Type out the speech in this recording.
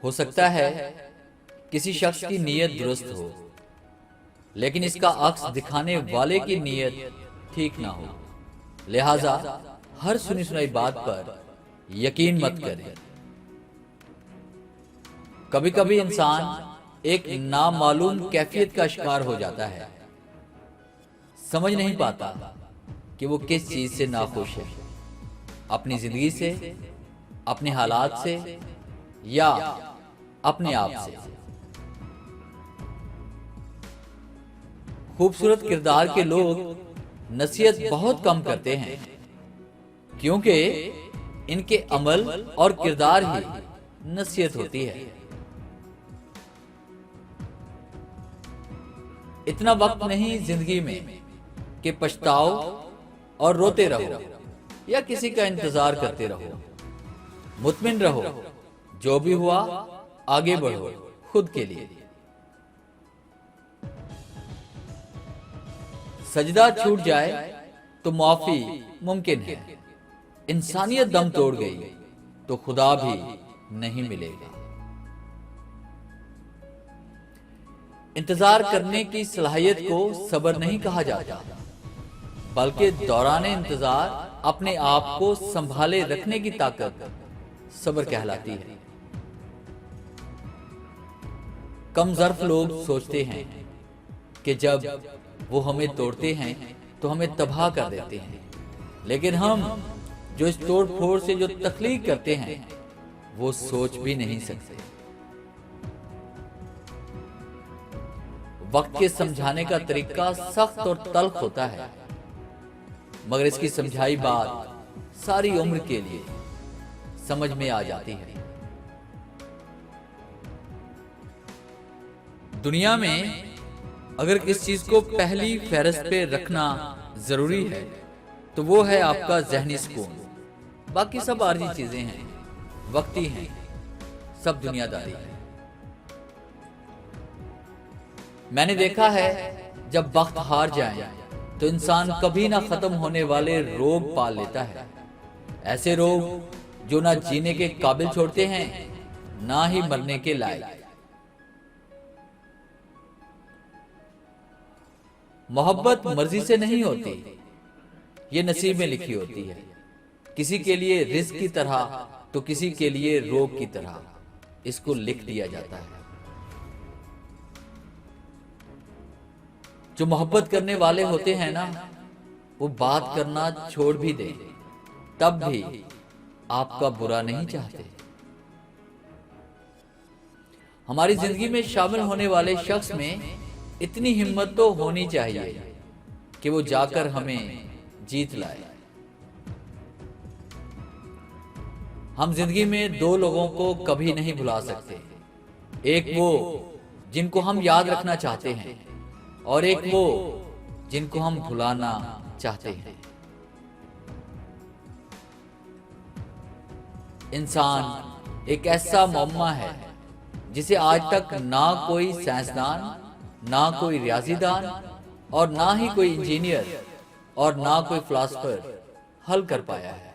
ہو سکتا ہے کسی شخص کی نیت درست ہو، لیکن اس کا عکس دکھانے والے کی نیت ٹھیک نہ ہو، لہذا ہر سنی سنائی بات پر یقین مت کریں۔ کبھی کبھی انسان ایک نامعلوم کیفیت کا شکار ہو جاتا ہے، سمجھ نہیں پاتا کہ وہ کس چیز سے ناخوش ہے، اپنی زندگی سے، اپنے حالات سے، یا اپنے آپ سے۔ خوبصورت کردار کے لوگ نصیحت بہت کم کرتے ہیں، کیونکہ ان کے عمل اور کردار ہی نصیحت ہوتی ہے۔ اتنا وقت نہیں زندگی میں کہ پچھتاؤ اور روتے رہو یا کسی کا انتظار کرتے رہو۔ مطمئن رہو، جو بھی ہوا آگے بڑھو خود کے لیے۔ سجدہ چھوٹ جائے تو معافی ممکن ہے، انسانیت دم توڑ گئی تو خدا بھی نہیں ملے گا۔ انتظار کرنے کی صلاحیت کو صبر نہیں کہا جاتا، بلکہ دوران انتظار اپنے آپ کو سنبھالے رکھنے کی طاقت صبر کہلاتی ہے۔ کم ظرف لوگ سوچتے ہیں کہ جب وہ ہمیں توڑتے ہیں تو ہمیں تباہ کر دیتے ہیں، لیکن ہم جو اس توڑ پھوڑ سے جو تخلیق کرتے ہیں وہ سوچ بھی نہیں سکتے۔ وقت کے سمجھانے کا طریقہ سخت اور تلخ ہوتا ہے، مگر اس کی سمجھائی بات ساری عمر کے لیے سمجھ میں آ جاتی ہے۔ دنیا میں اگر کس چیز کو پہلی فہرست پہ رکھنا ضروری ہے تو وہ ہے آپ کا ذہنی سکون۔ باقی سب عارضی چیزیں ہیں، وقتی ہیں، سب دنیا داری ہے۔ میں نے دیکھا ہے جب وقت ہار جائیں تو انسان کبھی نہ ختم ہونے والے روگ پال لیتا ہے، ایسے روگ جو نہ جینے کے قابل چھوڑتے ہیں نہ ہی مرنے کے لائق۔ محبت مرضی سے نہیں ہوتی، یہ نصیب میں لکھی ہوتی ہے، کسی کے لیے رزق کی طرح تو کسی کے لیے روگ کی طرح اس کو لکھ دیا جاتا ہے۔ جو محبت کرنے والے ہوتے ہیں نا، وہ بات کرنا چھوڑ بھی دیں تب بھی آپ کا برا نہیں چاہتے۔ ہماری زندگی میں شامل ہونے والے شخص میں اتنی ہمت تو ہونی چاہیے کہ وہ جا کر ہمیں جیت لائے۔ ہم زندگی میں دو لوگوں کو کبھی نہیں بھلا سکتے، ایک وہ جن کو ہم یاد رکھنا چاہتے ہیں اور ایک وہ جن کو ہم بھلانا چاہتے ہیں۔ انسان ایک ایسا معمہ ہے جسے آج تک نہ کوئی سائنسدان، نہ کوئی ریاضی دان اور نہ ہی کوئی انجینئر اور نہ کوئی فلاسفر حل کر پایا ہے۔